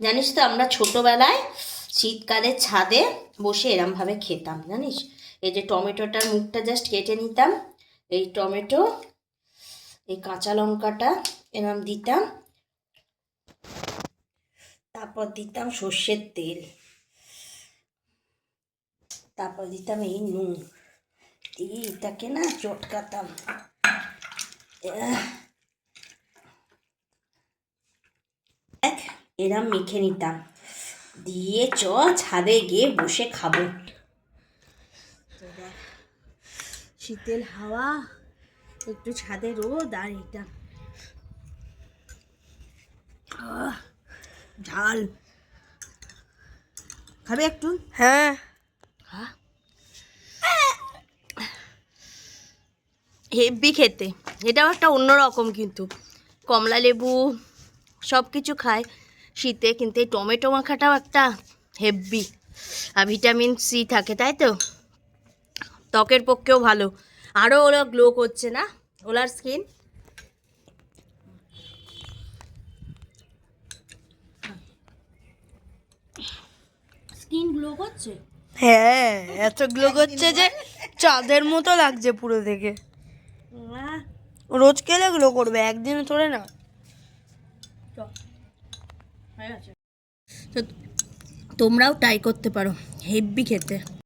জানিস তো আমরা ছোটোবেলায় শীতকালে ছাদে বসে এরমভাবে খেতাম জানিস। এই যে টমেটোটার মুখটা জাস্ট কেটে নিতাম, এই টমেটো, এই কাঁচা লঙ্কাটা এরম দিতাম, তারপর দিতাম সর্ষের তেল, তারপর দিতাম এই নুন দিয়ে এটাকে না চটকাতাম। এরম মেখে নিতাম, দিয়ে ছাদে গিয়ে বসে খাবো। শীতেল হাওয়া, একটু ছাদে রোদ, আর এটা ঝাল। খাবে একটু? হ্যাঁ, হেব্বি খেতে, এটাও একটা অন্যরকম। কিন্তু কমলা লেবু সব কিছু খায় শীতে, কিন্তু এই টমেটো মাখাটাও একটা হেব্বি। আর ভিটামিন সি থাকে, তাই তো ত্বকের পক্ষেও ভালো। আরও ওরা গ্লো করছে না, ওলার স্কিন। স্কিন গ্লো করছে। হ্যাঁ, এত গ্লো করছে যে চাঁদের মতো লাগছে পুরো দেখে। রোজ খেলে গ্লো করবে, একদিনে থোড়ে না। তো তোমরাও ট্রাই করতে পারো, হেব্বি খেতে।